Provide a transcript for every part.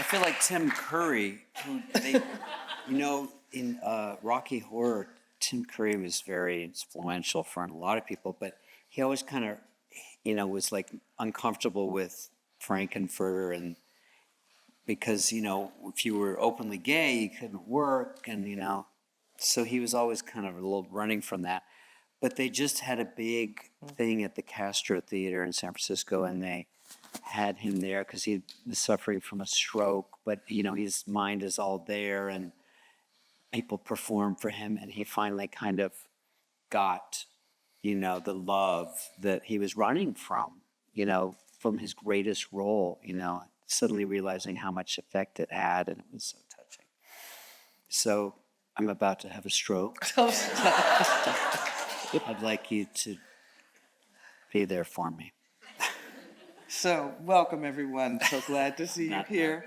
feel like Tim Curry, in Rocky Horror, Tim Curry was very influential for a lot of people, but he always kind of, was like uncomfortable with Frankenfurter, and because, if you were openly gay, you couldn't work, and, so he was always kind of a little running from that. But they just had a big thing at the Castro Theater in San Francisco, and they had him there because he was suffering from a stroke, but, his mind is all there, and people performed for him, and he finally kind of got, the love that he was running from his greatest role, suddenly realizing how much effect it had, and it was so touching. So I'm about to have a stroke. I'd like you to be there for me. So, welcome everyone. So glad to see you here.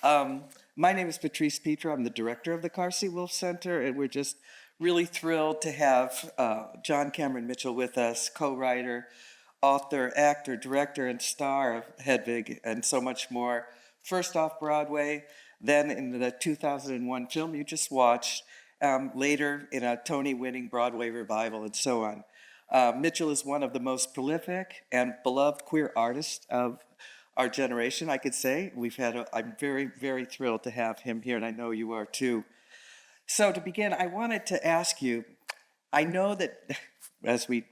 My name is Patrice Petro. I'm the director of the Carsey-Wolf Center, and we're just really thrilled to have John Cameron Mitchell with us, co-writer, author, actor, director, and star of Hedwig, and so much more. First off Broadway, then in the 2001 film you just watched, later in a Tony-winning Broadway revival, and so on. Mitchell is one of the most prolific and beloved queer artists of our generation, I could say. I'm very, very thrilled to have him here, and I know you are too. So to begin, I wanted to ask you, I know that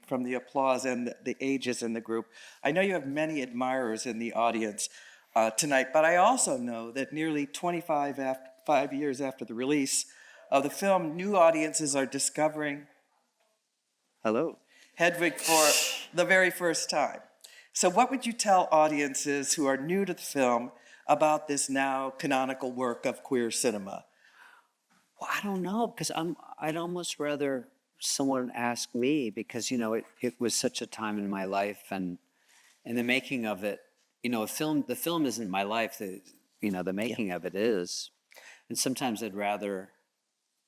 from the applause and the ages in the group, I know you have many admirers in the audience tonight, but I also know that nearly 5 years after the release of the film, new audiences are discovering Hedwig for the very first time. So what would you tell audiences who are new to the film about this now canonical work of queer cinema? Well, I don't know, because I'd almost rather someone ask me, because, it was such a time in my life, and the making of it, the film isn't my life, the making of it is. And sometimes I'd rather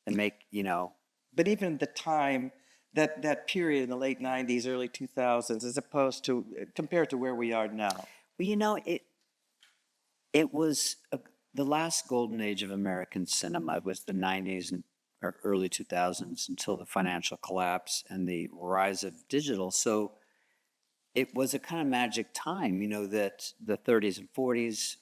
But even the time, that period in the late 90s, early 2000s, as opposed to, compared to where we are now. Well, it was the last golden age of American cinema. It was the 90s or early 2000s until the financial collapse and the rise of digital. So it was a kind of magic time, that the 30s and 40s,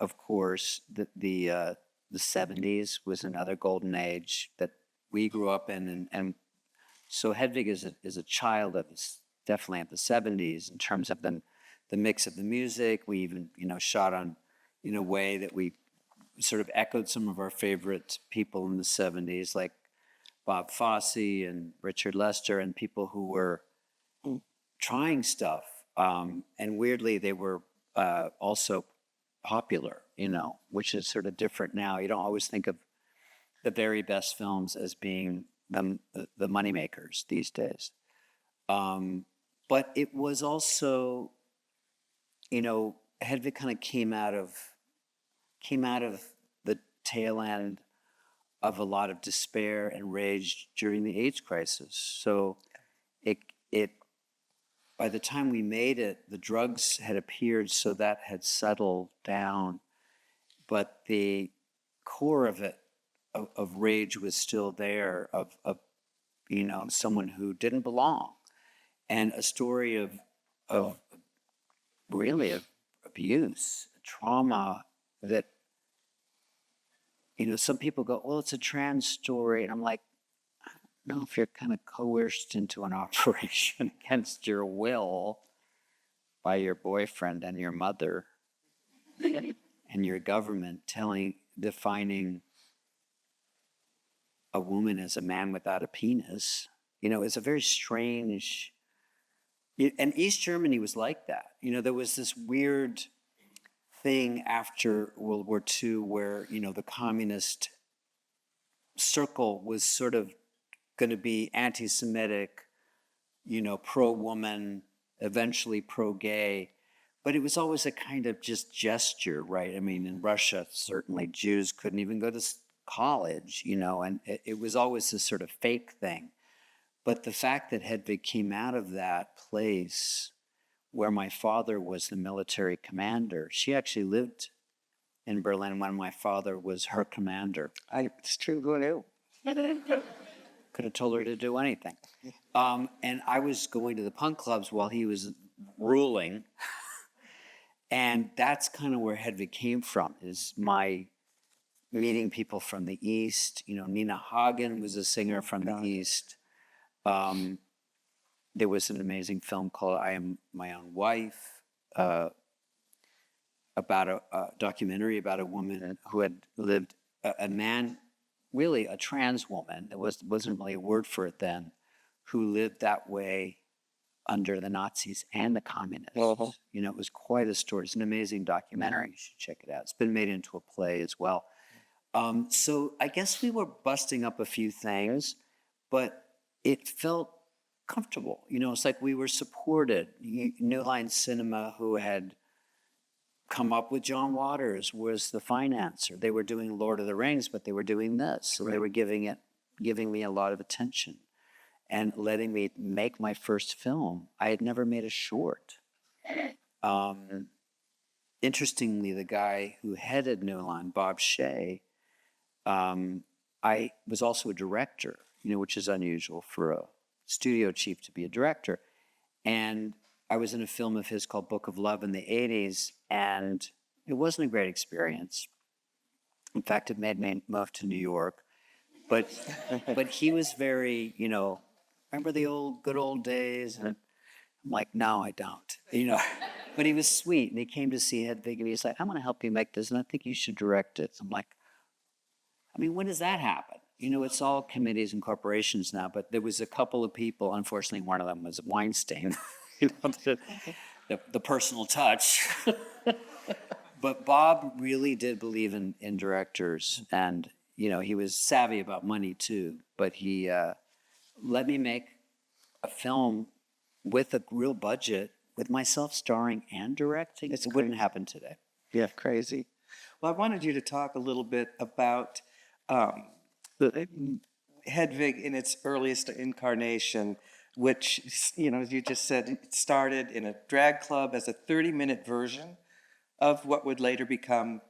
of course, the 70s was another golden age that we grew up in, and so Hedwig is a child of definitely of the 70s in terms of the mix of the music. We even shot on in a way that we sort of echoed some of our favorite people in the 70s, like Bob Fosse and Richard Lester, and people who were trying stuff. And weirdly, they were also popular, which is sort of different now. You don't always think of the very best films as being the moneymakers these days. But it was also, Hedwig kind of came out of the tail end of a lot of despair and rage during the AIDS crisis. So it by the time we made it, the drugs had appeared, so that had settled down. But the core of it, of rage, was still there, of someone who didn't belong, and a story of really of abuse, trauma that, some people go, well, it's a trans story. And I'm like, I don't know, if you're kind of coerced into an operation against your will by your boyfriend and your mother and your government defining a woman as a man without a penis, it's a very strange, and East Germany was like that. There was this weird thing after World War II where, the communist circle was sort of going to be anti-Semitic, pro-woman, eventually pro-gay, but it was always a kind of just gesture, right? I mean, in Russia, certainly Jews couldn't even go to college, and it was always this sort of fake thing. But the fact that Hedwig came out of that place where my father was the military commander, she actually lived in Berlin when my father was her commander. It's true, who knew? Could have told her to do anything. And I was going to the punk clubs while he was ruling. And that's kind of where Hedwig came from, is my meeting people from the East. You know, Nina Hagen was a singer from the East. There was an amazing film called I Am My Own Wife, about a documentary about a woman who had lived, a man, really a trans woman, there wasn't really a word for it then, who lived that way under the Nazis and the communists. You know, it was quite a story. It's an amazing documentary. You should check it out. It's been made into a play as well. So I guess we were busting up a few things, but it felt comfortable. You know, it's like we were supported. New Line Cinema, who had come up with John Waters, was the financer. They were doing Lord of the Rings, but they were doing this. So they were giving me a lot of attention and letting me make my first film. I had never made a short. Interestingly, the guy who headed New Line, Bob Shea, I was also a director, you know, which is unusual for a studio chief to be a director. And I was in a film of his called Book of Love in the 80s, and it wasn't a great experience. In fact, it made me move to New York. But he was very, you know, remember the good old days? And I'm like, no, I don't, you know. But he was sweet, and he came to see Hedwig, and he's like, I'm going to help you make this, and I think you should direct it. So I'm like, I mean, when does that happen? You know, it's all committees and corporations now, but there was a couple of people, unfortunately, one of them was Weinstein, you know, the personal touch. But Bob really did believe in directors, and, you know, he was savvy about money too, but he let me make a film with a real budget, with myself starring and directing. It wouldn't happen today. Yeah, crazy. Well, I wanted you to talk a little bit about Hedwig in its earliest incarnation, which, you know, as you just said, it started in a drag club as a 30-minute version of what would later become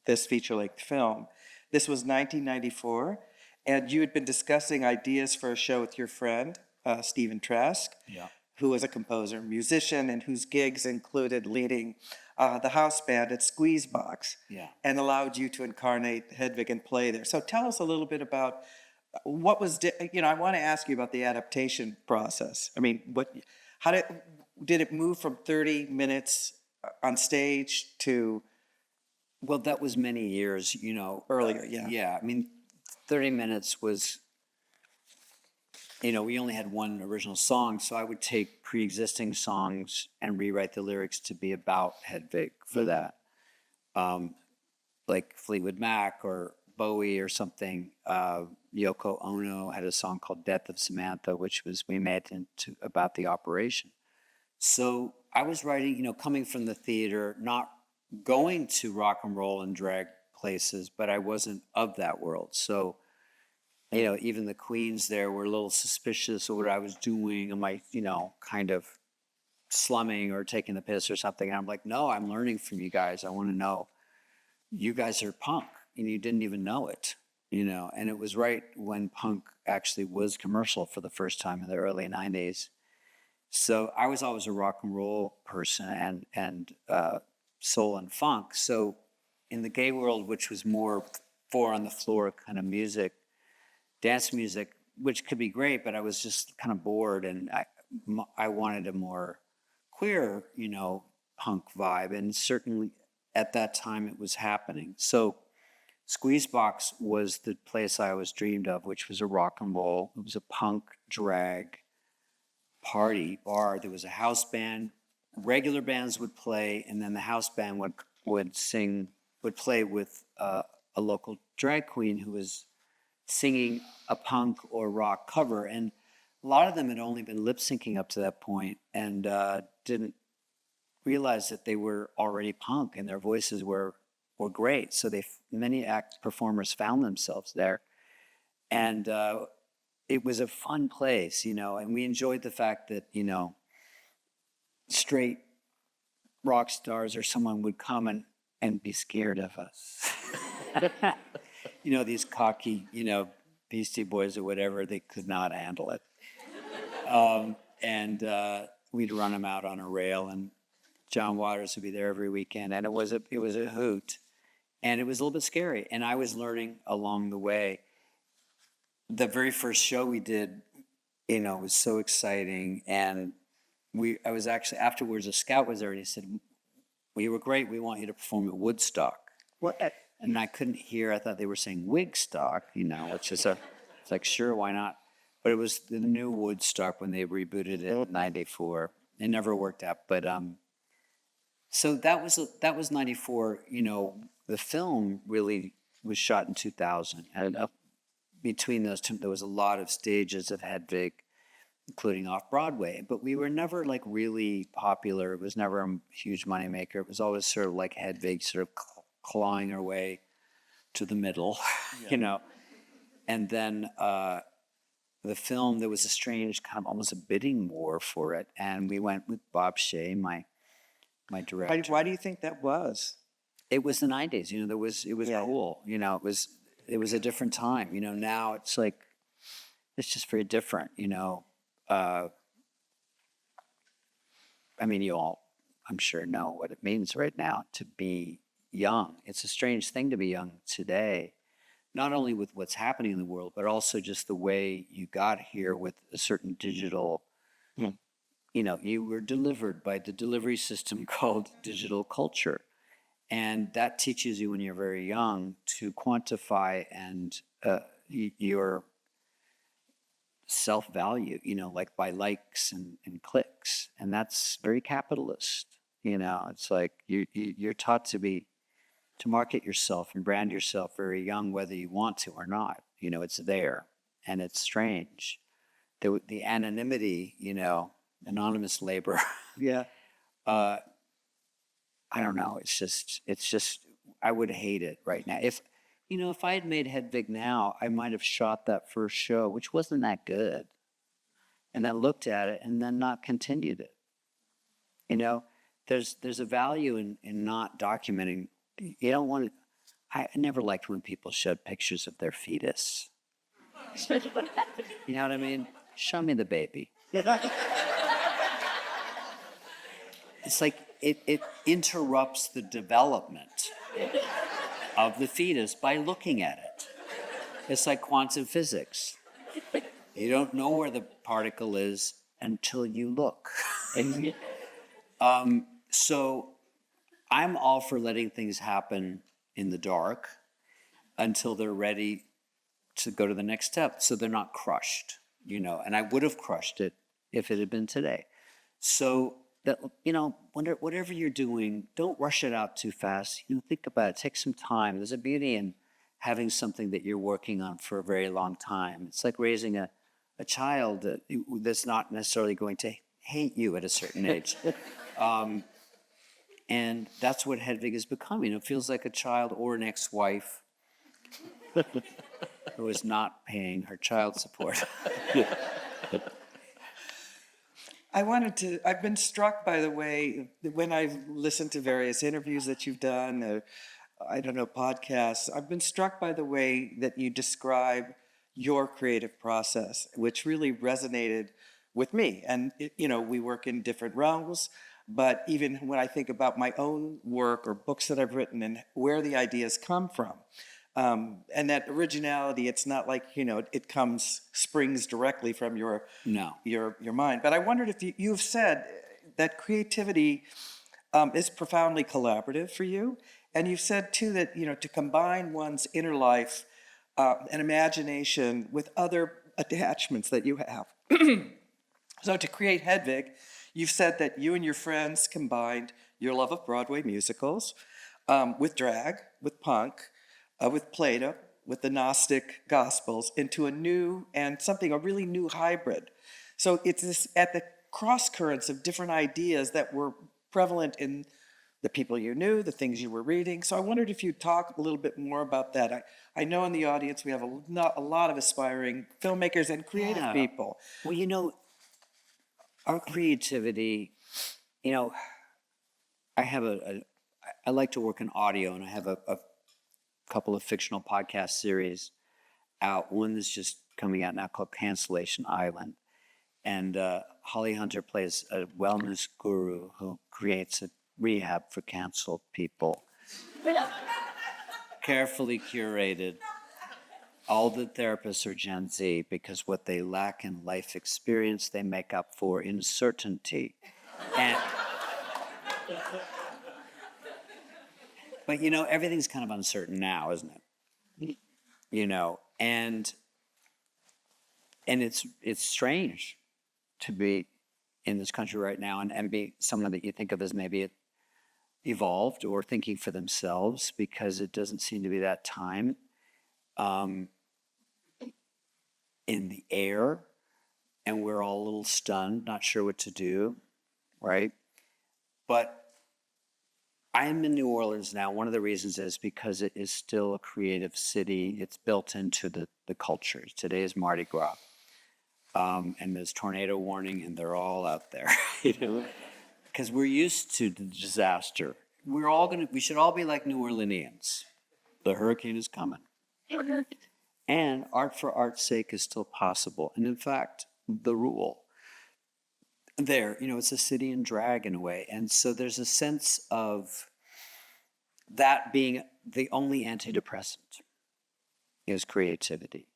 this feature-length film. This was 1994, and you had been discussing ideas for a show with your friend, Stephen Trask, who was a composer, musician, and whose gigs included leading the house band at Squeezebox, and allowed you to incarnate Hedwig and play there. So tell us a little bit about what was, you know, I want to ask you about the adaptation process. I mean, how did it move from 30 minutes on stage to? Well, that was many years, you know. Earlier, yeah. Yeah, I mean, 30 minutes was, you know, we only had one original song, so I would take pre-existing songs and rewrite the lyrics to be about Hedwig for that. Like Fleetwood Mac or Bowie or something. Yoko Ono had a song called Death of Samantha, which we made into about the operation. So I was writing, you know, coming from the theater, not going to rock and roll and drag places, but I wasn't of that world. So, you know, even the queens there were a little suspicious of what I was doing. Am I, you know, kind of slumming or taking the piss or something? And I'm like, no, I'm learning from you guys. I want to know. You guys are punk, and you didn't even know it, you know. And it was right when punk actually was commercial for the first time in the early 90s. So I was always a rock and roll person and soul and funk. So in the gay world, which was more four on the floor kind of music, dance music, which could be great, but I was just kind of bored, and I wanted a more queer, you know, punk vibe, and certainly at that time it was happening. So Squeezebox was the place I always dreamed of, which was a rock and roll. It was a punk drag party bar. There was a house band. Regular bands would play, and then the house band would play with a local drag queen who was singing a punk or rock cover. And a lot of them had only been lip syncing up to that point and didn't realize that they were already punk and their voices were great. So many performers found themselves there. And it was a fun place, you know, and we enjoyed the fact that, you know, straight rock stars or someone would come and be scared of us. These cocky, Beastie Boys or whatever, they could not handle it. And we'd run them out on a rail, and John Waters would be there every weekend, and it was a hoot, and it was a little bit scary. And I was learning along the way. The very first show we did, was so exciting, and I was actually afterwards. A scout was there, and he said, "Well, you were great. We want you to perform at Woodstock." What? And I couldn't hear. I thought they were saying Wigstock, which is it's like, sure, why not? But it was the new Woodstock when they rebooted it in '94. It never worked out, but so that was '94. The film really was shot in 2000, and between those two, there was a lot of stages of Hedwig, including off Broadway. But we were never like really popular. It was never a huge moneymaker. It was always sort of like Hedwig, sort of clawing her way to the middle, And then the film, there was a strange kind of almost a bidding war for it, and we went with Bob Shea, my director. Why do you think that was? It was the '90s. It was cool. It was a different time. Now it's like it's just very different. You all, I'm sure, know what it means right now to be young. It's a strange thing to be young today, not only with what's happening in the world, but also just the way you got here with a certain digital. You were delivered by the delivery system called digital culture. And that teaches you when you're very young to quantify and your self-value, like by likes and clicks. And that's very capitalist. It's like you're taught to market yourself and brand yourself very young, whether you want to or not. It's there, and it's strange. The anonymity, anonymous labor. Yeah. I don't know. It's just, I would hate it right now. If I had made Hedwig now, I might have shot that first show, which wasn't that good, and then looked at it and then not continued it. There's a value in not documenting. You don't want to. I never liked when people showed pictures of their fetus. You know what I mean? Show me the baby. It's like it interrupts the development of the fetus by looking at it. It's like quantum physics. You don't know where the particle is until you look. So I'm all for letting things happen in the dark until they're ready to go to the next step, so they're not crushed, and I would have crushed it if it had been today. So that, whatever you're doing, don't rush it out too fast. Think about it, take some time. There's a beauty in having something that you're working on for a very long time. It's like raising a child that's not necessarily going to hate you at a certain age. And that's what Hedwig is becoming. It feels like a child or an ex-wife who is not paying her child support. I've been struck by the way, when I've listened to various interviews that you've done, podcasts, I've been struck by the way that you describe your creative process, which really resonated with me. And, we work in different realms, but even when I think about my own work or books that I've written and where the ideas come from, and that originality, it's not like, it springs directly from your mind. But I wondered if you've said that creativity is profoundly collaborative for you. And you've said too that, to combine one's inner life and imagination with other attachments that you have. So to create Hedwig, you've said that you and your friends combined your love of Broadway musicals with drag, with punk, with Plato, with the Gnostic Gospels into a really new hybrid. So it's this at the cross currents of different ideas that were prevalent in the people you knew, the things you were reading. So I wondered if you'd talk a little bit more about that. I know in the audience we have a lot of aspiring filmmakers and creative people. Well, our creativity, I have I like to work in audio, and I have a couple of fictional podcast series out. One that's just coming out now called Cancellation Island. And Holly Hunter plays a wellness guru who creates a rehab for canceled people. Carefully curated. All the therapists are Gen Z because what they lack in life experience, they make up for in certainty. And, but you know, everything's kind of uncertain now, isn't it? You know, and it's strange to be in this country right now and be someone that you think of as maybe evolved or thinking for themselves, because it doesn't seem to be that time in the air, and we're all a little stunned, not sure what to do, right? But I'm in New Orleans now. One of the reasons is because it is still a creative city. It's built into the culture. Today is Mardi Gras. And there's tornado warning, and they're all out there, you know, because we're used to the disaster. We should all be like New Orleanians. The hurricane is coming. And art for art's sake is still possible. And in fact, the rule there, you know, it's a city in drag in a way. And so there's a sense of that being the only antidepressant is creativity.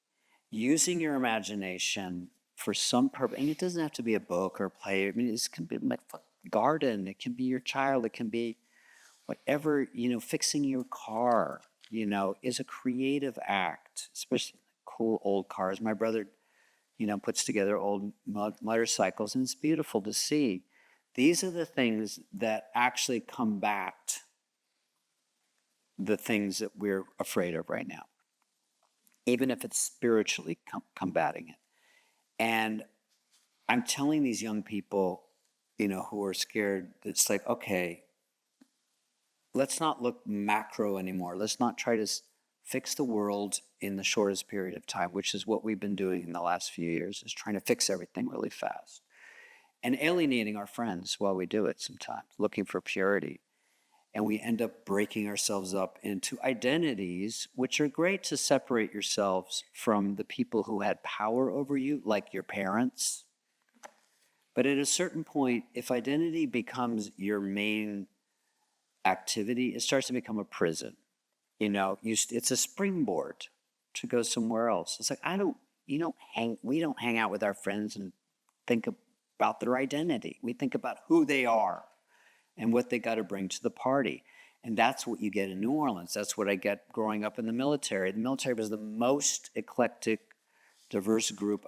Using your imagination for some purpose, and it doesn't have to be a book or a play. I mean, it can be like a garden. It can be your child. It can be whatever, you know, fixing your car, you know, is a creative act, especially cool old cars. My brother, you know, puts together old motorcycles, and it's beautiful to see. These are the things that actually combat the things that we're afraid of right now, even if it's spiritually combating it. And I'm telling these young people, you know, who are scared, it's like, okay, let's not look macro anymore. Let's not try to fix the world in the shortest period of time, which is what we've been doing in the last few years, is trying to fix everything really fast and alienating our friends while we do it sometimes, looking for purity. And we end up breaking ourselves up into identities, which are great to separate yourselves from the people who had power over you, like your parents. But at a certain point, if identity becomes your main activity, it starts to become a prison. You know, it's a springboard to go somewhere else. It's like, we don't hang out with our friends and think about their identity. We think about who they are and what they got to bring to the party. And that's what you get in New Orleans. That's what I get growing up in the military. The military was the most eclectic, diverse group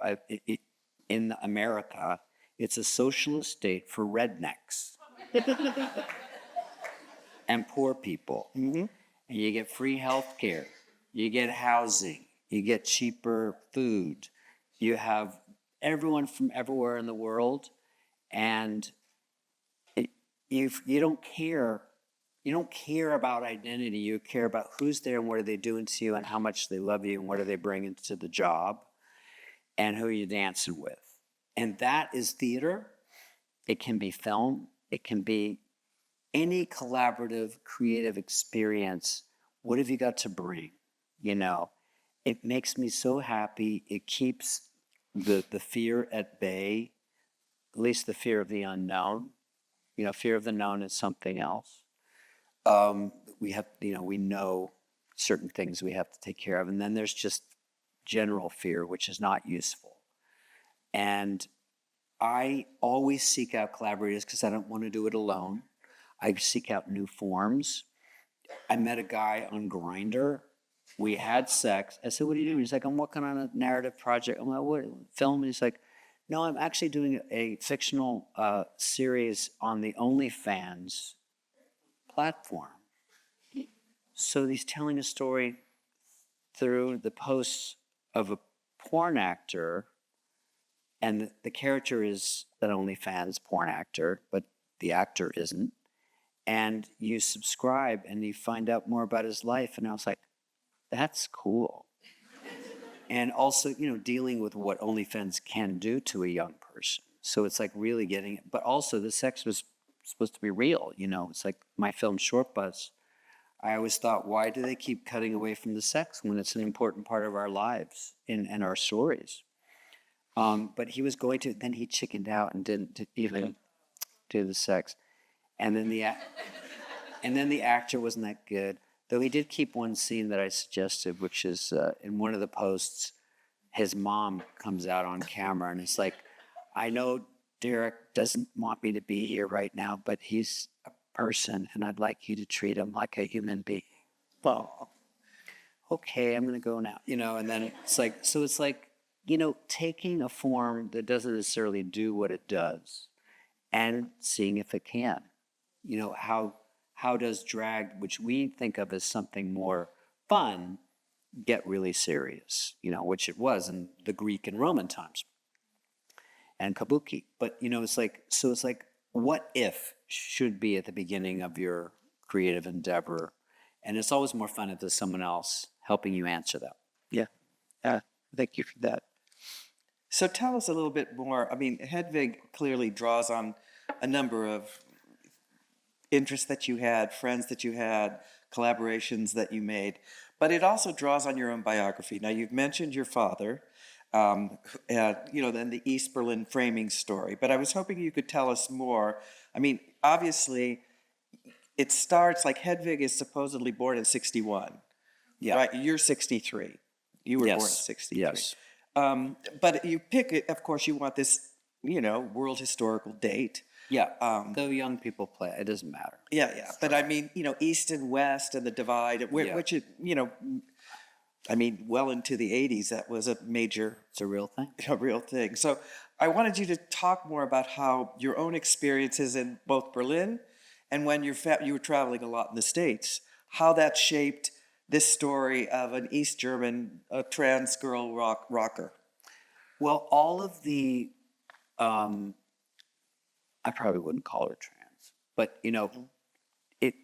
in America. It's a socialist state for rednecks and poor people. Mm-hmm. And you get free health care. You get housing. You get cheaper food. You have everyone from everywhere in the world. And you don't care. You don't care about identity. You care about who's there and what are they doing to you and how much they love you and what are they bringing to the job and who are you dancing with. And that is theater. It can be film. It can be any collaborative, creative experience. What have you got to bring? You know, it makes me so happy. It keeps the fear at bay, at least the fear of the unknown. You know, fear of the known is something else. We know certain things we have to take care of. And then there's just general fear, which is not useful. And I always seek out collaborators because I don't want to do it alone. I seek out new forms. I met a guy on Grindr. We had sex. I said, what are you doing? He's like, I'm working on a narrative project. I'm like, what, film? And he's like, no, I'm actually doing a fictional series on the OnlyFans platform. So he's telling a story through the posts of a porn actor, and the character is an OnlyFans porn actor, but the actor isn't. And you subscribe and you find out more about his life. And I was like, that's cool. And also, you know, dealing with what OnlyFans can do to a young person. So it's like really getting it. But also the sex was supposed to be real. It's like my film Short Bus. I always thought, why do they keep cutting away from the sex when it's an important part of our lives and our stories? But he was going to, then he chickened out and didn't even do the sex. And then the actor wasn't that good. Though he did keep one scene that I suggested, which is in one of the posts, his mom comes out on camera and it's like, I know Derek doesn't want me to be here right now, but he's a person and I'd like you to treat him like a human being. Well, okay, I'm going to go now, and then it's like, so it's like, taking a form that doesn't necessarily do what it does and seeing if it can. How does drag, which we think of as something more fun, get really serious, which it was in the Greek and Roman times and kabuki. But, it's like, what if should be at the beginning of your creative endeavor. And it's always more fun if there's someone else helping you answer that. Yeah. Thank you for that. So tell us a little bit more. I mean, Hedwig clearly draws on a number of interests that you had, friends that you had, collaborations that you made, but it also draws on your own biography. Now, you've mentioned your father, then the East Berlin framing story, but I was hoping you could tell us more. I mean, obviously, it starts like Hedwig is supposedly born in 61. Yeah. Right? You're 63. You were Yes. born in 63. Yes. But you pick it, of course, you want this, world historical date. Yeah. Though young people play, it doesn't matter. Yeah. But I mean, East and West and the divide, which it, well into the 80s, that was a major, It's a real thing. a real thing. So I wanted you to talk more about how your own experiences in both Berlin and when you were traveling a lot in the States, how that shaped this story of an East German trans girl rocker. Well, all of the, I probably wouldn't call her trans, but it,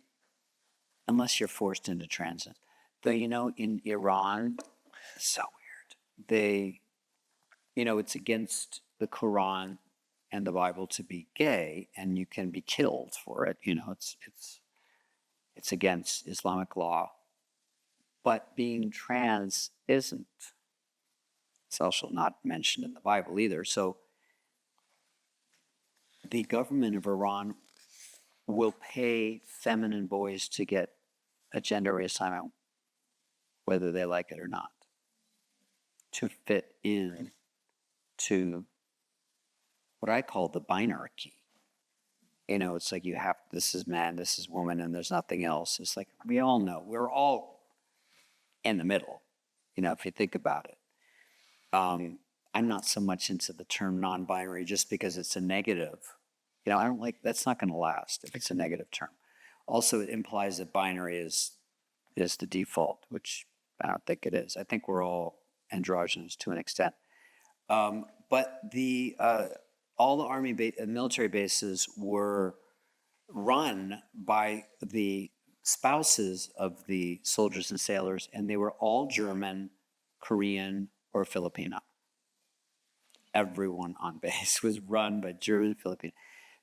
unless you're forced into transit. Though, in Iran, it's so weird. It's against the Quran and the Bible to be gay, and you can be killed for it. It's against Islamic law. But being trans isn't. It's also not mentioned in the Bible either. So the government of Iran will pay feminine boys to get a gender reassignment, whether they like it or not, to fit in to what I call the binarchy. It's like this is man, this is woman, and there's nothing else. It's like we all know. We're all in the middle, if you think about it. I'm not so much into the term non-binary just because it's a negative. I don't like, that's not going to last if it's a negative term. Also, it implies that binary is the default, which I don't think it is. I think we're all androgynous to an extent. But all the army military bases were run by the spouses of the soldiers and sailors, and they were all German, Korean, or Filipino. Everyone on base was run by German, Filipino,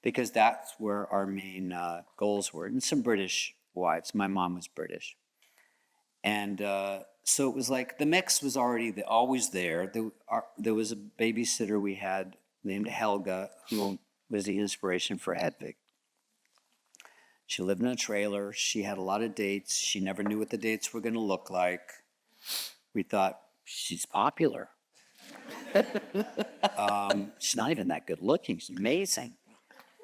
because that's where our main goals were. And some British wives. My mom was British. And so it was like the mix was already always there. There was a babysitter we had named Helga, who was the inspiration for Hedwig. She lived in a trailer. She had a lot of dates. She never knew what the dates were going to look like. We thought, she's popular. She's not even that good looking. She's amazing.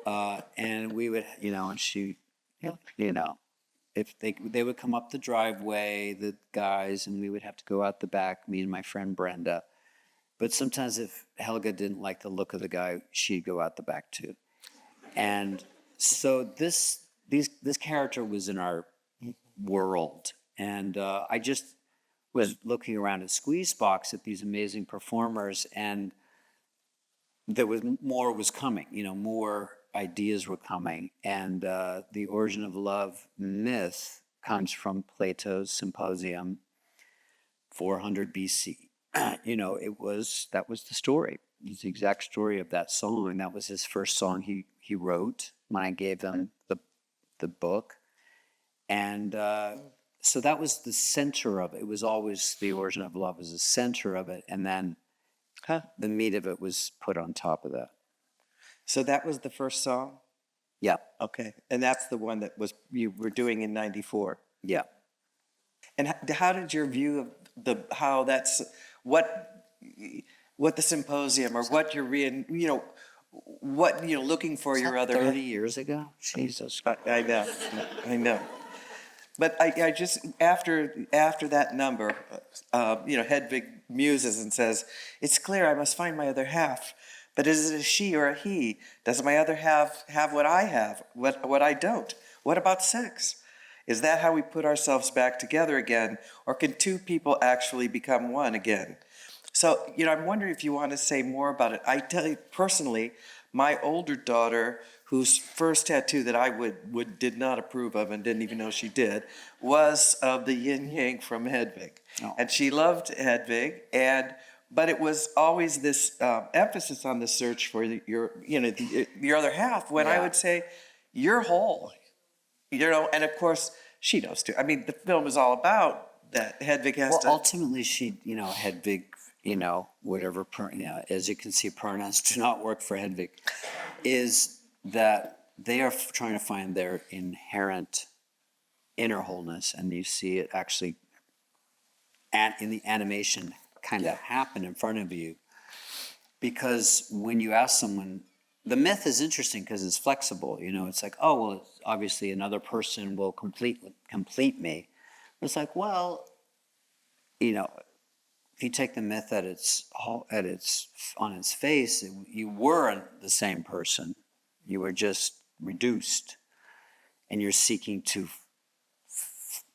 And we would, and she, if they would come up the driveway, the guys, and we would have to go out the back, me and my friend Brenda. But sometimes if Helga didn't like the look of the guy, she'd go out the back too. And so this character was in our world. And I just was looking around at Squeeze Box at these amazing performers, and there was more was coming, more ideas were coming. And the origin of love myth comes from Plato's Symposium, 400 BC. That was the story. It's the exact story of that song. That was his first song he wrote. when I gave them the book. And so that was the center of it. It was always the origin of love was the center of it. And then the meat of it was put on top of that. So that was the first song? Yeah. Okay. And that's the one that was you were doing in 94. Yeah. And how did your view of what the symposium or what you're looking for your other 30 years ago? Jesus Christ. I know. But I just after that number, Hedwig muses and says, "It's clear I must find my other half. But is it a she or a he? Does my other half have what I have, what I don't? What about sex? Is that how we put ourselves back together again? Or can two people actually become one again?" So, I'm wondering if you want to say more about it. I tell you personally, my older daughter, whose first tattoo that I did not approve of and didn't even know she did, was of the yin yang from Hedwig. Oh. And she loved Hedwig, but it was always this emphasis on the search for your other half, when I would say, you're whole. And of course, she knows too. I mean, the film is all about that. Hedwig has to... Well, ultimately, Hedwig, whatever, as you can see, pronouns do not work for Hedwig, is that they are trying to find their inherent inner wholeness. And you see it actually in the animation kind of happen in front of you. Because when you ask someone, the myth is interesting because it's flexible. It's like, oh, well, obviously another person will complete me. It's like, well, if you take the myth on its face, you weren't the same person. You were just reduced, and you're seeking to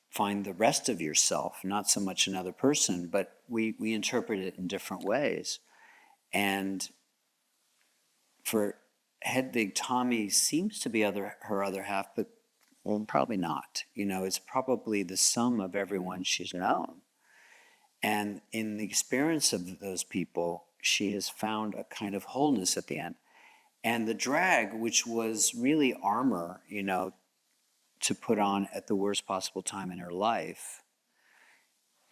find the rest of yourself, not so much another person, but we interpret it in different ways. And for Hedwig, Tommy seems to be her other half, but probably not. It's probably the sum of everyone she's known. And in the experience of those people, she has found a kind of wholeness at the end. And the drag, which was really armor, to put on at the worst possible time in her life,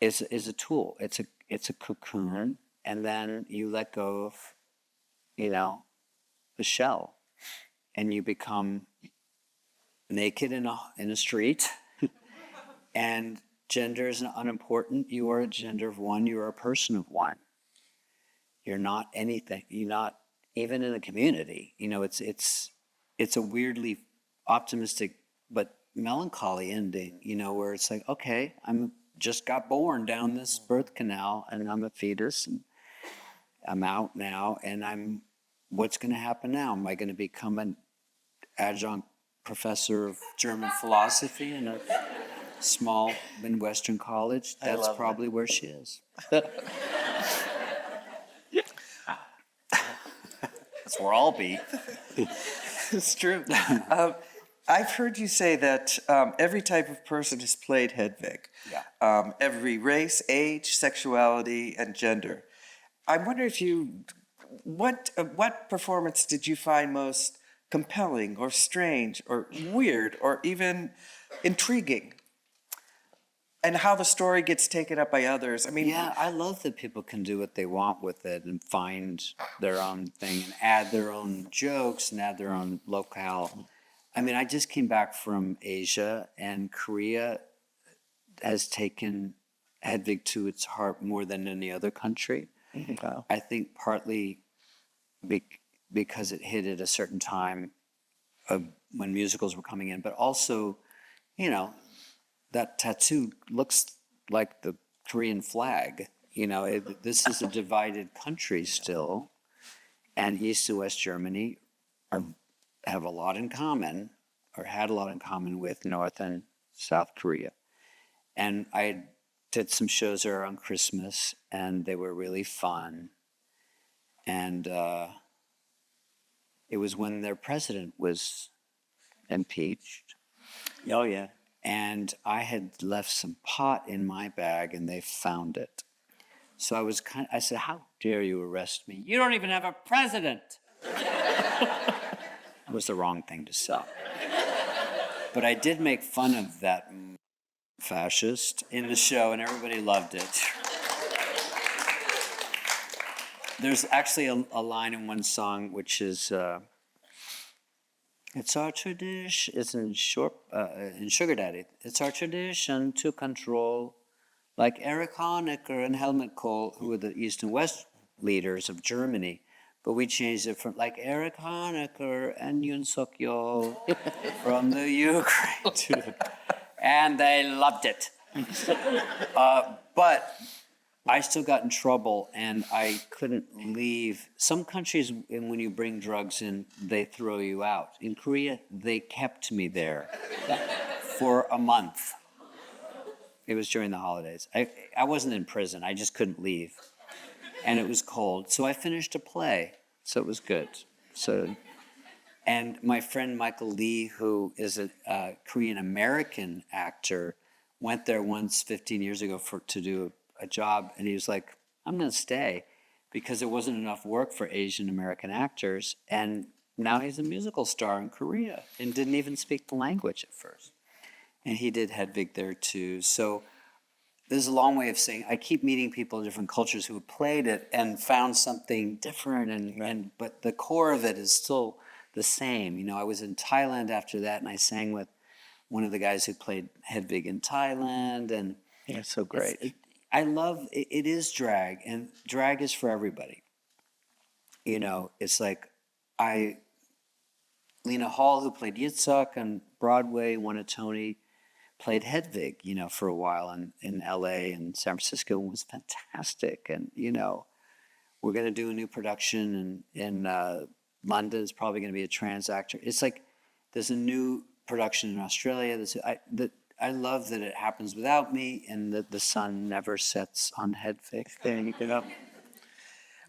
is a tool. It's a cocoon, and then you let go of, the shell, and you become naked in a street, and gender is unimportant. You are a gender of one. You are a person of one. You're not anything. You're not even in a community. It's a weirdly optimistic but melancholy ending. Where it's like, okay, I'm just got born down this birth canal, and I'm a fetus, and I'm out now, and what's going to happen now? Am I going to become an adjunct professor of German philosophy in a small Midwestern college? That's probably where she is. That's where I'll be. It's true. I've heard you say that every type of person has played Hedwig. Yeah. Every race, age, sexuality, and gender. I wonder if what performance did you find most compelling or strange or weird or even intriguing? And how the story gets taken up by others. I love that people can do what they want with it and find their own thing and add their own jokes and add their own locale. I just came back from Asia, and Korea has taken Hedwig to its heart more than any other country. Wow. I think partly because it hit at a certain time of when musicals were coming in, but also, that tattoo looks like the Korean flag. This is a divided country still, and East and West Germany have a lot in common, or had a lot in common with North and South Korea. And I did some shows there on Christmas, and they were really fun. And it was when their president was impeached. Oh, yeah. And I had left some pot in my bag, and they found it. So I said, how dare you arrest me? You don't even have a president. was the wrong thing to sell. But I did make fun of that fascist in the show, and everybody loved it. There's actually a line in one song which is, it's our tradition, it's in Sugar Daddy, it's our tradition to control, like Erich Honecker and Helmut Kohl, who were the East and West leaders of Germany, but we changed it from like Erich Honecker and Yoon Suk-yeol from the Ukraine, and they loved it. But I still got in trouble, and I couldn't leave. Some countries, when you bring drugs in, they throw you out. In Korea, they kept me there for a month. It was during the holidays. I wasn't in prison. I just couldn't leave. And it was cold. So I finished a play. So it was good. And my friend Michael Lee, who is a Korean-American actor, went there once 15 years ago to do a job. And he was like, I'm going to stay because there wasn't enough work for Asian-American actors. And now he's a musical star in Korea and didn't even speak the language at first. And he did Hedwig there too. So there's a long way of saying I keep meeting people in different cultures who have played it and found something different, but the core of it is still the same. You know, I was in Thailand after that, and I sang with one of the guys who played Hedwig in Thailand, and Yeah, so great. I love it. It is drag, and drag is for everybody. You know, it's like Lena Hall, who played Yitzhak on Broadway, won a Tony, played Hedwig, you know, for a while in LA and San Francisco, and was fantastic. And, you know, we're going to do a new production in London. It's probably going to be a trans actor. It's like there's a new production in Australia. I love that it happens without me, and that the sun never sets on Hedwig. There you go.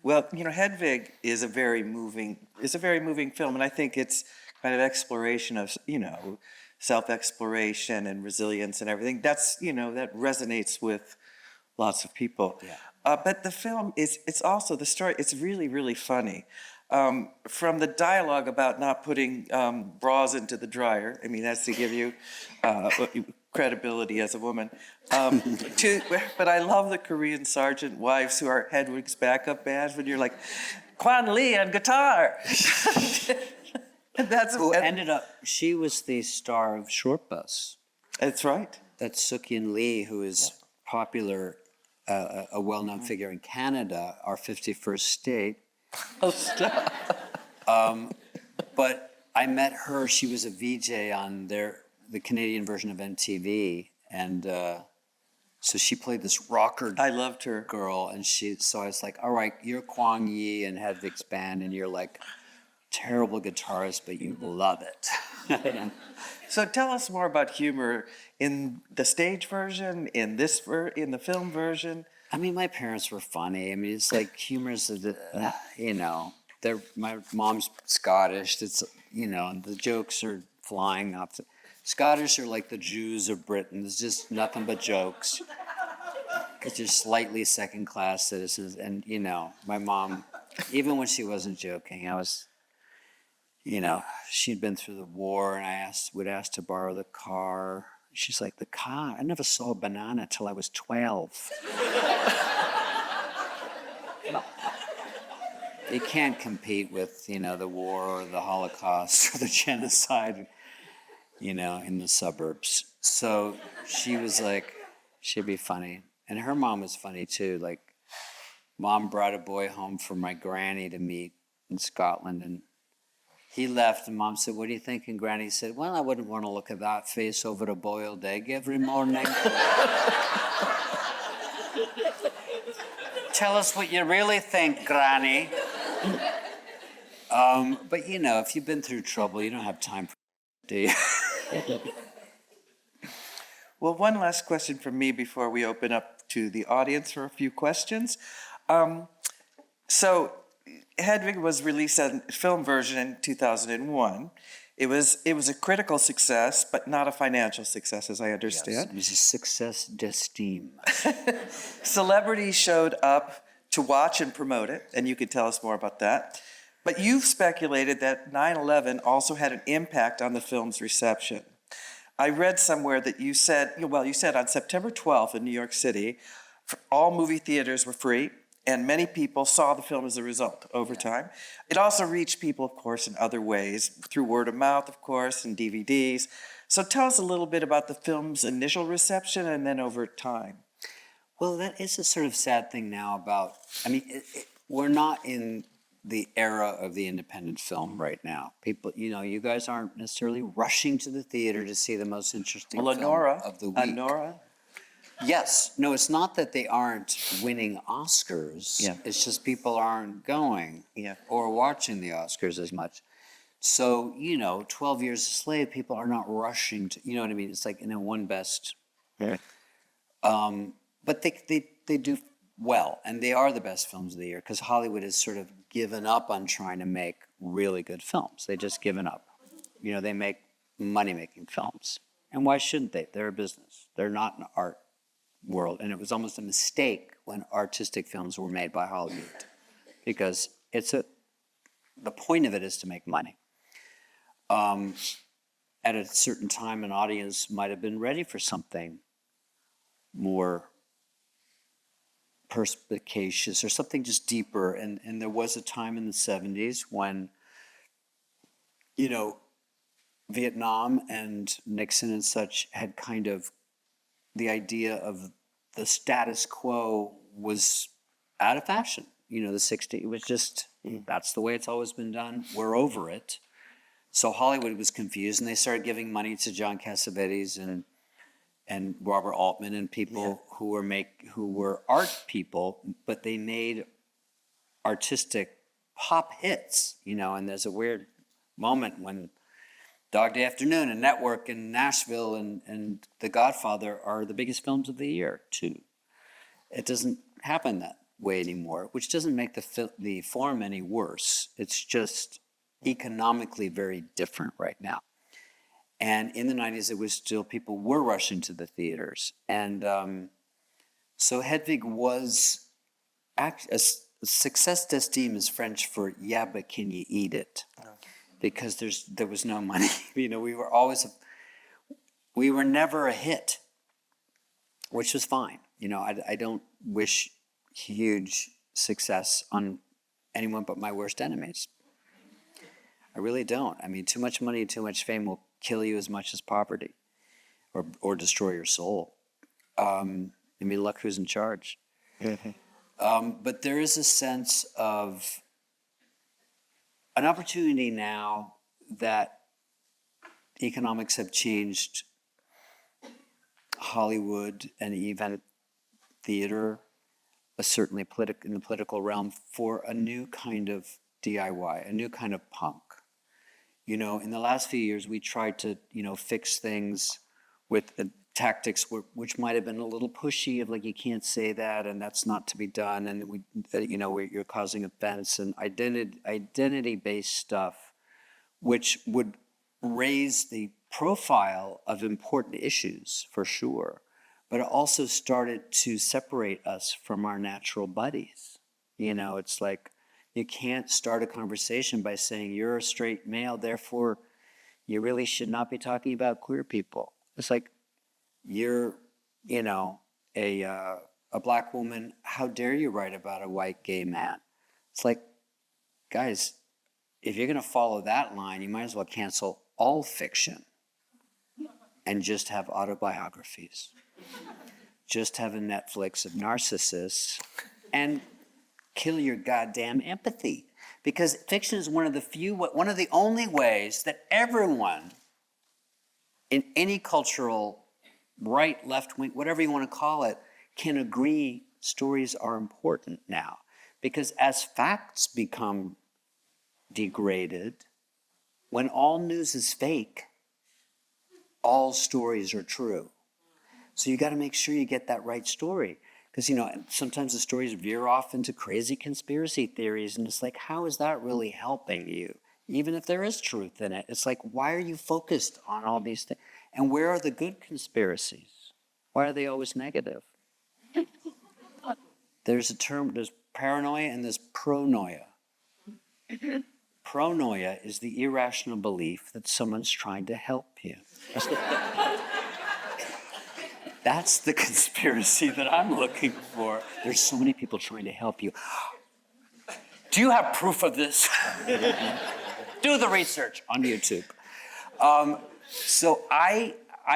Well, you know, Hedwig is a very moving film, and I think it's kind of exploration of, you know, self-exploration and resilience and everything. That's, you know, that resonates with lots of people. Yeah. But the film it's also the story. It's really, really funny. From the dialogue about not putting bras into the dryer, I mean, that's to give you credibility as a woman. But I love the Korean sergeant wives who are Hedwig's backup band when you're like, Kwan Lee on guitar. She was the star of Short Bus. That's right. That's Suk-Yin Lee, who is popular, a well-known figure in Canada, our 51st state. Oh, stop. But I met her. She was a VJ on the Canadian version of MTV, and so she played this rocker. I loved her. Girl, and so I was like, all right, you're Kwang Yi and Hedwig's band, and you're like terrible guitarist, but you love it. So tell us more about humor in the stage version, in the film version. I mean, my parents were funny. I mean, it's like humor's, you know, my mom's Scottish. It's, you know, the jokes are flying off. Scottish are like the Jews of Britain. It's just nothing but jokes. Because you're slightly second-class citizens. And, you know, my mom, even when she wasn't joking, you know, she'd been through the war, and I would ask to borrow the car. She's like, the car? I never saw a banana till I was 12. You can't compete with, you know, the war or the Holocaust or the genocide, you know, in the suburbs. So she was like, she'd be funny. And her mom was funny too. Like, mom brought a boy home for my granny to meet in Scotland, and he left, and mom said, what do you think? And granny said, well, I wouldn't want to look at that face over a boiled egg every morning. Tell us what you really think, granny. But, you know, if you've been through trouble, you don't have time for it, do you? Well, one last question from me before we open up to the audience for a few questions. So Hedwig was released as a film version in 2001. It was a critical success, but not a financial success, as I understand. Yes, it was a success d'estime. Celebrities showed up to watch and promote it, and you could tell us more about that. But you've speculated that 9/11 also had an impact on the film's reception. I read somewhere that you said, well, you said on September 12th in New York City, all movie theaters were free, and many people saw the film as a result over time. It also reached people, of course, in other ways, through word of mouth, of course, and DVDs. So tell us a little bit about the film's initial reception and then over time. Well, that is a sort of sad thing now about, I mean, we're not in the era of the independent film right now. People, you guys aren't necessarily rushing to the theater to see the most interesting film of the week. Honora. Yes. No, it's not that they aren't winning Oscars. Yeah. It's just people aren't going or watching the Oscars as much. So, 12 Years a Slave, people are not rushing to, you know what I mean? It's like, one best. Yeah. But they do well, and they are the best films of the year because Hollywood has sort of given up on trying to make really good films. They just given up. They make money-making films. And why shouldn't they? They're a business. They're not an art world. And it was almost a mistake when artistic films were made by Hollywood because the point of it is to make money. At a certain time, an audience might have been ready for something more perspicacious or something just deeper. And there was a time in the 70s when, Vietnam and Nixon and such had kind of the idea of the status quo was out of fashion. The 60s, it was just, that's the way it's always been done. We're over it. So Hollywood was confused and they started giving money to John Cassavetes and Robert Altman and people who were art people, but they made artistic pop hits, and there's a weird moment when Dog Day Afternoon and Network and Nashville and The Godfather are the biggest films of the year, too. It doesn't happen that way anymore, which doesn't make the form any worse. It's just economically very different right now. And in the 90s, it was still, people were rushing to the theaters. And so Hedwig was, success d'estime is French for, yeah, but can you eat it? Because there was no money. We were never a hit, which was fine. I don't wish huge success on anyone but my worst enemies. I really don't. I mean, too much money and too much fame will kill you as much as poverty or destroy your soul. Look who's in charge. But there is a sense of an opportunity now that economics have changed Hollywood and even theater, certainly in the political realm, for a new kind of DIY, a new kind of punk. In the last few years, we tried to, fix things with tactics which might have been a little pushy of like, you can't say that and that's not to be done. And, you're causing offense and identity-based stuff, which would raise the profile of important issues for sure. But it also started to separate us from our natural buddies. It's like, you can't start a conversation by saying you're a straight male, therefore you really should not be talking about queer people. It's like you're, a black woman. How dare you write about a white gay man? It's like, guys, if you're going to follow that line, you might as well cancel all fiction and just have autobiographies. Just have a Netflix of narcissists and kill your goddamn empathy, because fiction is one of the only ways that everyone in any cultural right, left wing, whatever you want to call it, can agree stories are important now. Because as facts become degraded, when all news is fake, all stories are true. So you got to make sure you get that right story. Because, sometimes the stories veer off into crazy conspiracy theories, and it's like, how is that really helping you? Even if there is truth in it, it's like, why are you focused on all these things? And where are the good conspiracies? Why are they always negative? There's a term, there's paranoia and there's pronoia. Pronoia is the irrational belief that someone's trying to help you. That's the conspiracy that I'm looking for. There's so many people trying to help you. Do you have proof of this? Do the research on YouTube. So I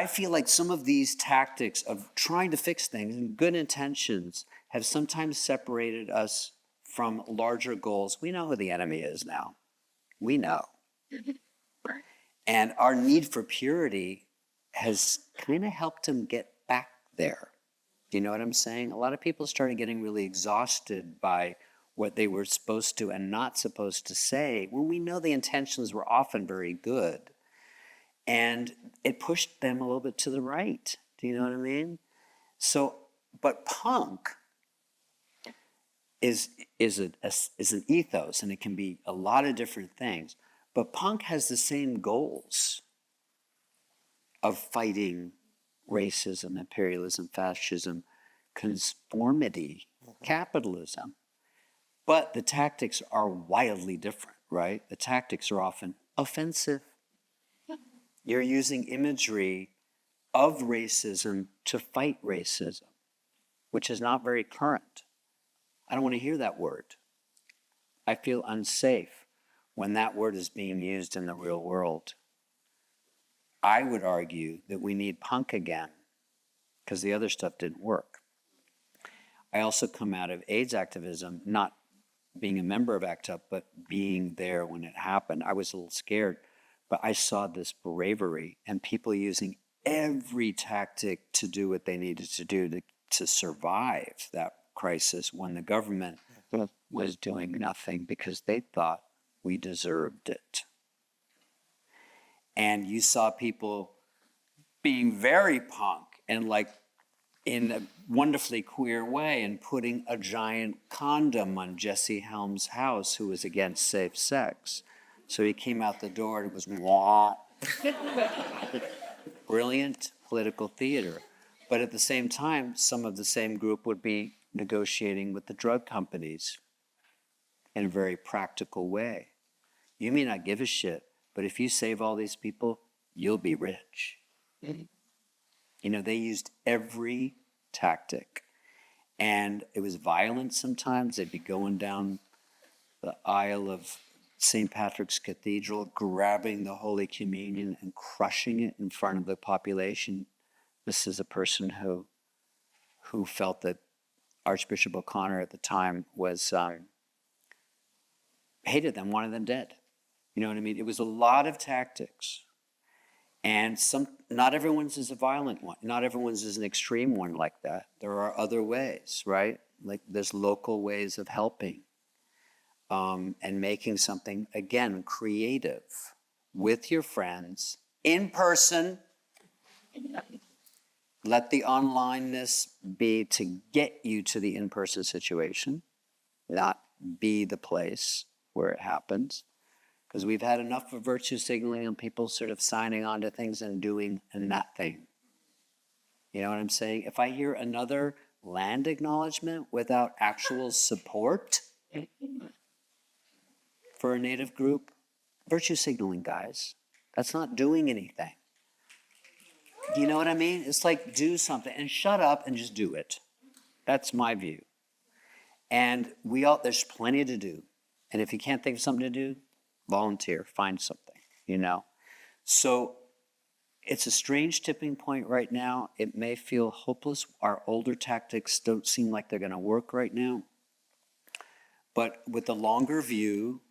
feel like some of these tactics of trying to fix things and good intentions have sometimes separated us from larger goals. We know who the enemy is now. We know. And our need for purity has kind of helped him get back there. Do you know what I'm saying? A lot of people started getting really exhausted by what they were supposed to and not supposed to say when we know the intentions were often very good. And it pushed them a little bit to the right. Do you know what I mean? So, but punk is an ethos, and it can be a lot of different things. But punk has the same goals of fighting racism, imperialism, fascism, conformity, capitalism. But the tactics are wildly different, right? The tactics are often offensive. You're using imagery of racism to fight racism, which is not very current. I don't want to hear that word. I feel unsafe when that word is being used in the real world. I would argue that we need punk again because the other stuff didn't work. I also come out of AIDS activism, not being a member of ACT UP, but being there when it happened. I was a little scared, but I saw this bravery and people using every tactic to do what they needed to do to survive that crisis when the government was doing nothing because they thought we deserved it. And you saw people being very punk and like in a wonderfully queer way and putting a giant condom on Jesse Helms' house, who was against safe sex. So he came out the door and it was wah. Brilliant political theater. But at the same time, some of the same group would be negotiating with the drug companies in a very practical way. You may not give a shit, but if you save all these people, you'll be rich. You know, they used every tactic. And it was violent sometimes. They'd be going down the aisle of St. Patrick's Cathedral, grabbing the Holy Communion and crushing it in front of the population. This is a person who felt that Archbishop O'Connor at the time was hated them, wanted them dead. You know what I mean? It was a lot of tactics. And not everyone's is a violent one. Not everyone's is an extreme one like that. There are other ways, right? Like there's local ways of helping and making something, again, creative with your friends, in person. Let the onlineness be to get you to the in-person situation, not be the place where it happens. Because we've had enough of virtue signaling and people sort of signing on to things and doing nothing. You know what I'm saying? If I hear another land acknowledgement without actual support for a Native group, virtue signaling, guys, that's not doing anything. Do you know what I mean? It's like do something and shut up and just do it. That's my view. And there's plenty to do. And if you can't think of something to do, volunteer, find something, you know? So it's a strange tipping point right now. It may feel hopeless. Our older tactics don't seem like they're going to work right now. But with the longer view,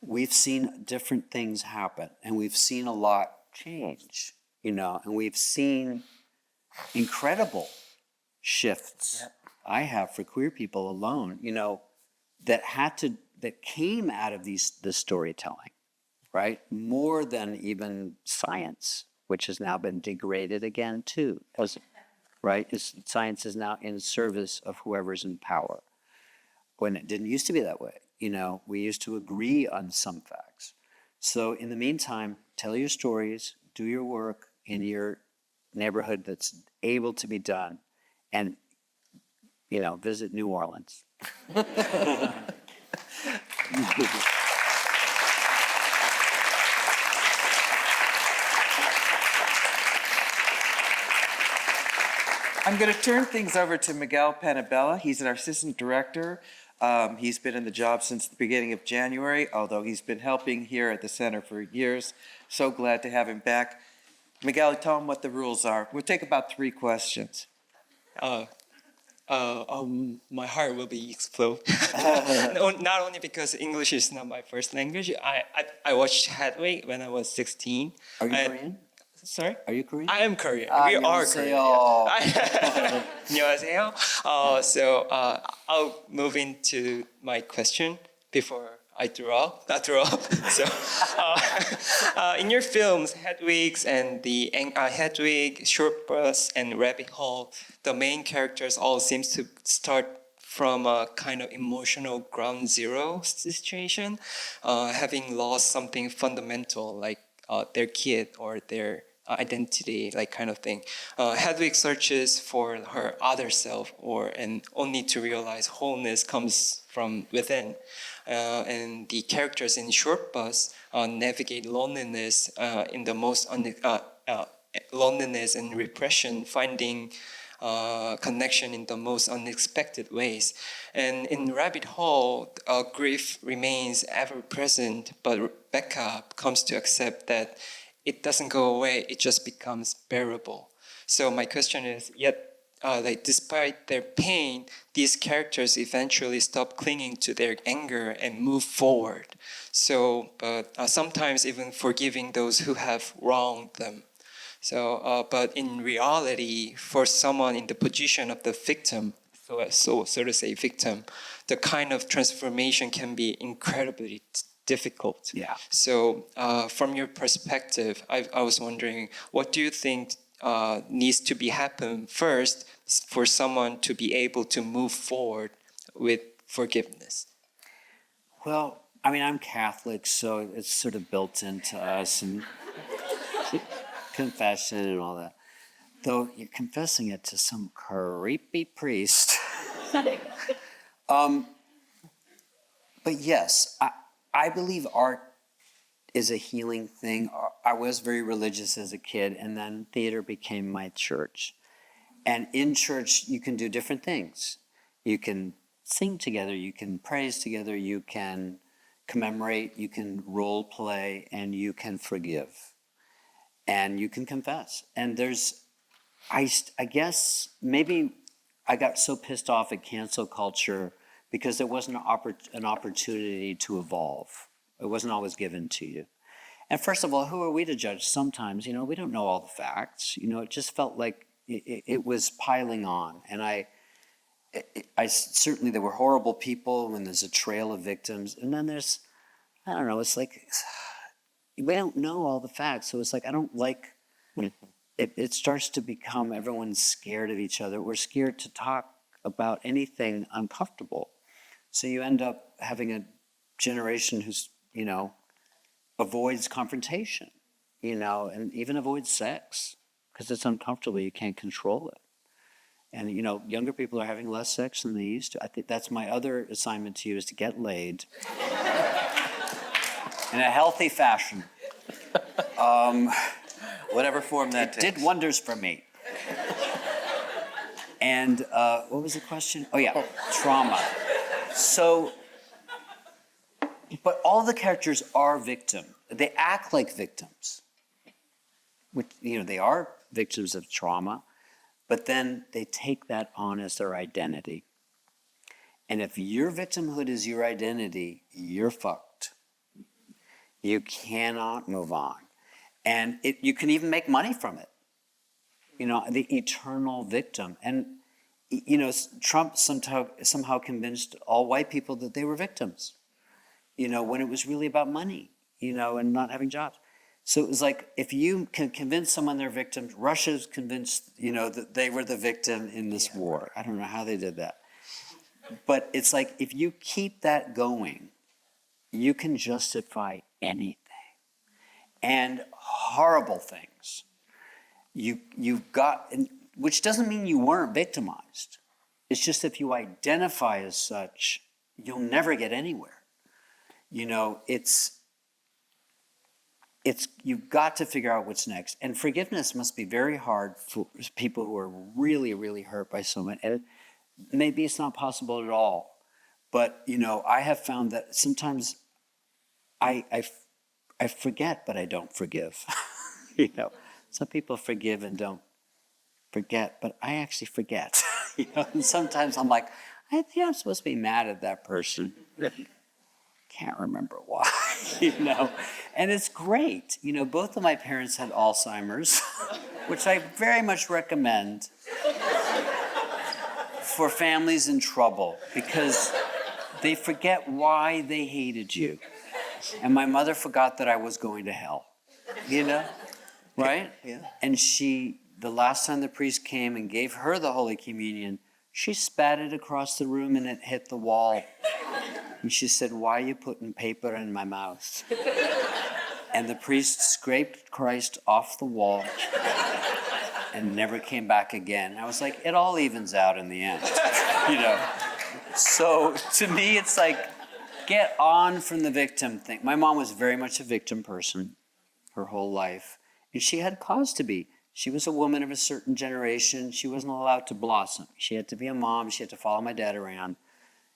we've seen different things happen and we've seen a lot change, you know, and we've seen incredible shifts. Yep. I have for queer people alone, you know, that came out of this storytelling, right? More than even science, which has now been degraded again too, right? Science is now in service of whoever's in power, when it didn't used to be that way. You know, we used to agree on some facts. So in the meantime, tell your stories, do your work in your neighborhood that's able to be done, and, you know, visit New Orleans. I'm going to turn things over to Miguel Panabella. He's our assistant director. He's been in the job since the beginning of January, although he's been helping here at the center for years. So glad to have him back. Miguel, tell him what the rules are. We'll take about 3 questions. My heart will be explode. Not only because English is not my first language. I watched Hedwig when I was 16. Are you Korean? Sorry? Are you Korean? I am Korean. We are Korean. 안녕하세요. So I'll move into my question before I not throw up. So, in your films, Hedwig's and the Hedwig, Short Bus, and Rabbit Hole, the main characters all seems to start from a kind of emotional ground zero situation, having lost something fundamental like their kid or their identity, like kind of thing. Hedwig searches for her other self, and only to realize wholeness comes from within. And the characters in Short Bus navigate loneliness in the most loneliness and repression, finding connection in the most unexpected ways. And in Rabbit Hole, grief remains ever present, but Rebecca comes to accept that it doesn't go away, it just becomes bearable. So my question is, despite their pain, these characters eventually stop clinging to their anger and move forward. So, but sometimes even forgiving those who have wronged them. So, but in reality, for someone in the position of the victim, so to say, victim, the kind of transformation can be incredibly difficult. Yeah. So, from your perspective, I was wondering, what do you think needs to be happen first for someone to be able to move forward with forgiveness? Well, I mean, I'm Catholic, so it's sort of built into us, and confession and all that. Though you're confessing it to some creepy priest. But yes, I believe art is a healing thing. I was very religious as a kid, and then theater became my church. And in church, you can do different things. You can sing together, you can praise together, you can commemorate, you can role play, and you can forgive. And you can confess. And there's, I guess, maybe I got so pissed off at cancel culture because there wasn't an opportunity to evolve. It wasn't always given to you. And first of all, who are we to judge? Sometimes, we don't know all the facts. It just felt like it was piling on. And I certainly, there were horrible people when there's a trail of victims. And then there's, I don't know, it's like, we don't know all the facts. So it's like, I don't like, it starts to become everyone's scared of each other. We're scared to talk about anything uncomfortable. So you end up having a generation who's, avoids confrontation, and even avoids sex because it's uncomfortable. You can't control it. And, younger people are having less sex than they used to. I think that's my other assignment to you, is to get laid in a healthy fashion. Whatever form that takes. It did wonders for me. And what was the question? Oh, yeah, trauma. So, but all the characters are victim. They act like victims. Which, they are victims of trauma, but then they take that on as their identity. And if your victimhood is your identity, you're fucked. You cannot move on. And you can even make money from it. The eternal victim. And, Trump somehow convinced all white people that they were victims, when it was really about money, and not having jobs. So it was like, if you can convince someone they're victims, Russia's convinced, that they were the victim in this war. I don't know how they did that. But it's like, if you keep that going, you can justify anything. And horrible things. You've got, which doesn't mean you weren't victimized. It's just if you identify as such, you'll never get anywhere. It's you've got to figure out what's next. And forgiveness must be very hard for people who are really, really hurt by someone. And maybe it's not possible at all. But, I have found that sometimes I forget, but I don't forgive. Some people forgive and don't forget, but I actually forget. And sometimes I'm like, I think I'm supposed to be mad at that person. Can't remember why, And it's great. Both of my parents had Alzheimer's, which I very much recommend for families in trouble because they forget why they hated you. And my mother forgot that I was going to hell, right? Yeah. And the last time the priest came and gave her the Holy Communion, she spat it across the room and it hit the wall. And she said, "Why are you putting paper in my mouth?" And the priest scraped Christ off the wall and never came back again. I was like, it all evens out in the end, So to me, it's like, get on from the victim thing. My mom was very much a victim person her whole life. And she had cause to be. She was a woman of a certain generation. She wasn't allowed to blossom. She had to be a mom. She had to follow my dad around.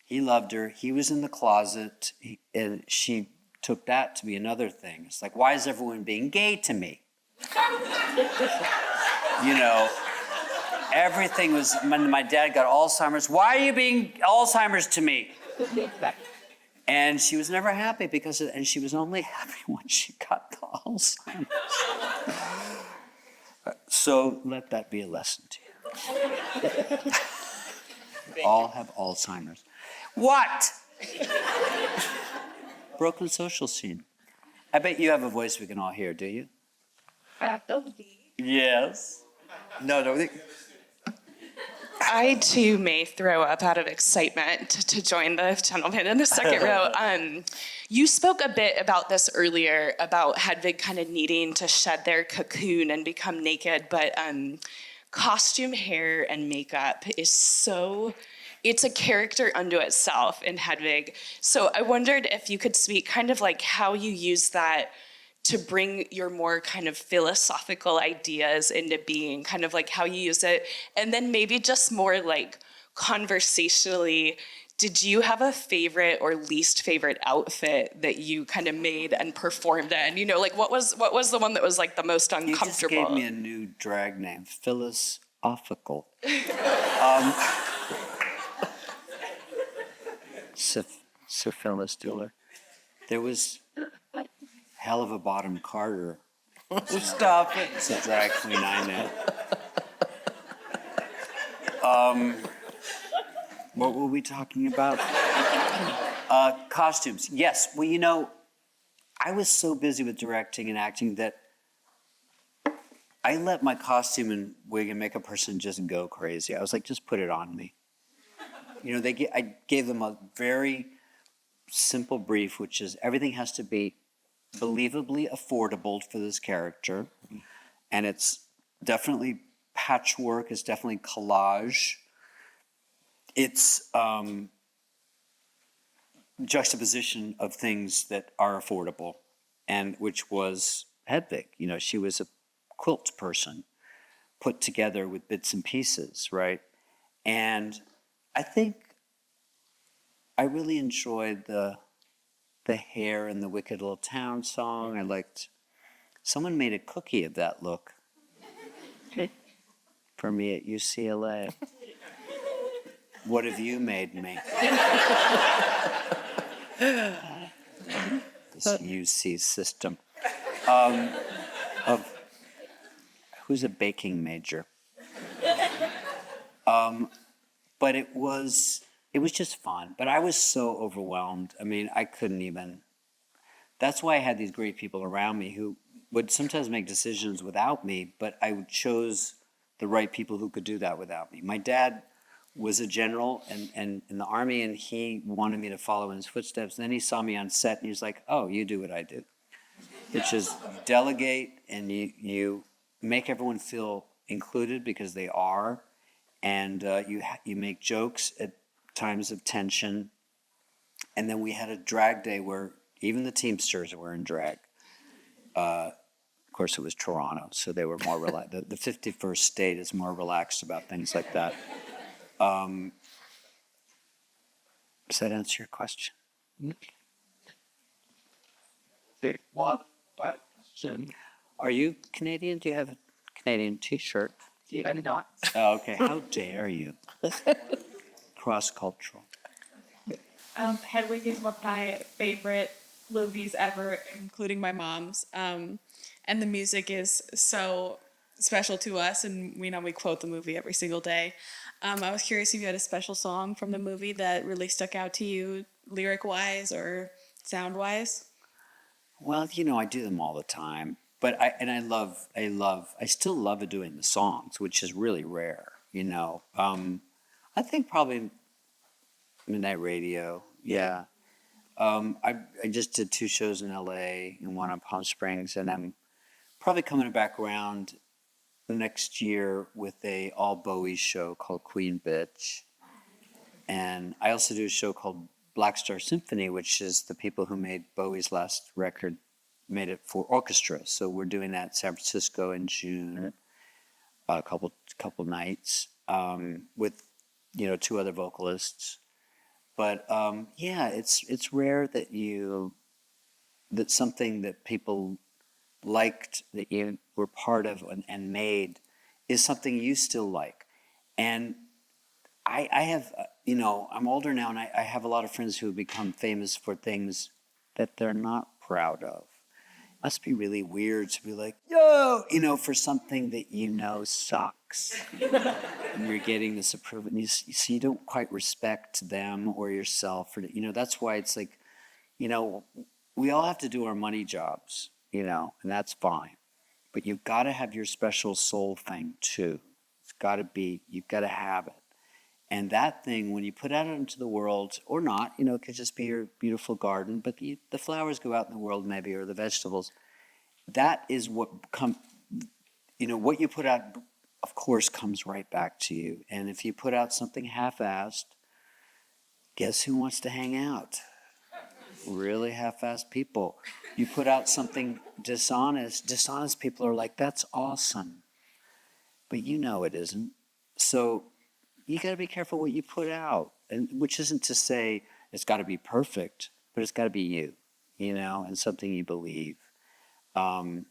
He loved her. He was in the closet. And she took that to be another thing. It's like, why is everyone being gay to me? Everything was, when my dad got Alzheimer's, why are you being Alzheimer's to me? And she was never happy and she was only happy when she got the Alzheimer's. So let that be a lesson to you. All have Alzheimer's. What? Brooklyn social scene. I bet you have a voice we can all hear, do you? Yes. No. I too may throw up out of excitement to join the gentleman in the second row. You spoke a bit about this earlier, about Hedwig kind of needing to shed their cocoon and become naked, but costume, hair, and makeup is it's a character unto itself in Hedwig. So I wondered if you could speak kind of like how you use that to bring your more kind of philosophical ideas into being, kind of like how you use it. And then maybe just more like conversationally, did you have a favorite or least favorite outfit that you kind of made and performed in? Like what was the one that was like the most uncomfortable? You just gave me a new drag name, philosophical. Sir Phyllis Diller. There was Hell of a Bottom Carter. Stop it. It's a drag queen I know. What were we talking about? Costumes. Yes. Well, I was so busy with directing and acting that I let my costume and wig and makeup person just go crazy. I was like, just put it on me. I gave them a very simple brief, which is everything has to be believably affordable for this character. And it's definitely patchwork, it's definitely collage. It's juxtaposition of things that are affordable, and which was Hedwig. She was a quilt person put together with bits and pieces, right? And I think I really enjoyed the hair in the Wicked Little Town song. I liked, someone made a cookie of that look for me at UCLA. What have you made me? This UC system. Of who's a baking major. But it was just fun. But I was so overwhelmed. I mean, I couldn't even. That's why I had these great people around me who would sometimes make decisions without me, but I chose the right people who could do that without me. My dad was a general and in the Army, and he wanted me to follow in his footsteps. And then he saw me on set, and he was like, "Oh, you do what I do," which is delegate, and you make everyone feel included because they are, and you make jokes at times of tension. And then we had a drag day where even the Teamsters were in drag. Of course, it was Toronto, so they were more relaxed. The 51st state is more relaxed about things like that. Does that answer your question? Are you Canadian? Do you have a Canadian T-shirt? I'm not. Oh, okay. How dare you? Cross-cultural. Hedwig is one of my favorite movies ever, including my mom's. And the music is so special to us, and we quote the movie every single day. I was curious if you had a special song from the movie that really stuck out to you, lyric-wise or sound-wise. Well, I do them all the time, but I still love doing the songs, which is really rare. I think probably Midnight Radio. Yeah. I just did 2 shows in LA and one in Palm Springs, and I'm probably coming back around the next year with a all Bowie show called Queen Bitch. And I also do a show called Black Star Symphony, which is the people who made Bowie's last record made it for orchestra. So we're doing that in San Francisco in June, a couple nights, with 2 other vocalists. But yeah, it's rare that something that people liked, that you were part of and made, is something you still like. And I have, I'm older now, and I have a lot of friends who have become famous for things that they're not proud of. It must be really weird to be like, yo, for something that sucks. And you're getting this approval, and you don't quite respect them or yourself. Or, that's why it's like, we all have to do our money jobs, and that's fine. But you've got to have your special soul thing too. You've got to have it. And that thing, when you put out into the world, or not, it could just be your beautiful garden, but the flowers go out in the world maybe, or the vegetables. That is what what you put out, of course, comes right back to you. And if you put out something half-assed, guess who wants to hang out? Really half-assed people. You put out something dishonest people are like, that's awesome. But it isn't. So you got to be careful what you put out, and which isn't to say it's got to be perfect, but it's got to be you, and something you believe. And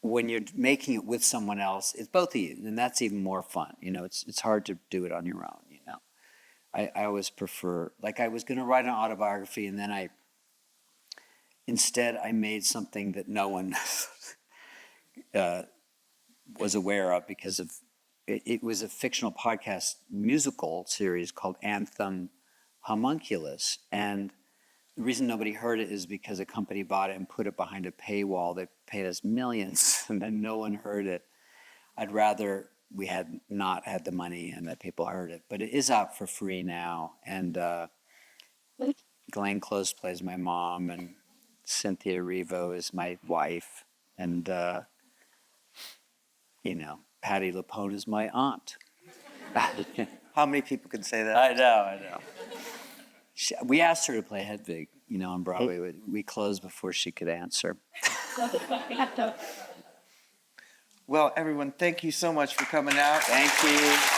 when you're making it with someone else, it's both of you, and that's even more fun. It's hard to do it on your own. I always prefer, like, I was going to write an autobiography, and then I made something that no one was aware of because of it was a fictional podcast musical series called Anthem Homunculus, and the reason nobody heard it is because a company bought it and put it behind a paywall. They paid us millions, and then no one heard it. I'd rather we had not had the money and that people heard it, but it is out for free now. And Glenn Close plays my mom, and Cynthia Erivo is my wife, and Patti LuPone is my aunt. How many people can say that? I know. We asked her to play Hedwig, on Broadway. We closed before she could answer. Well, everyone, thank you so much for coming out. Thank you.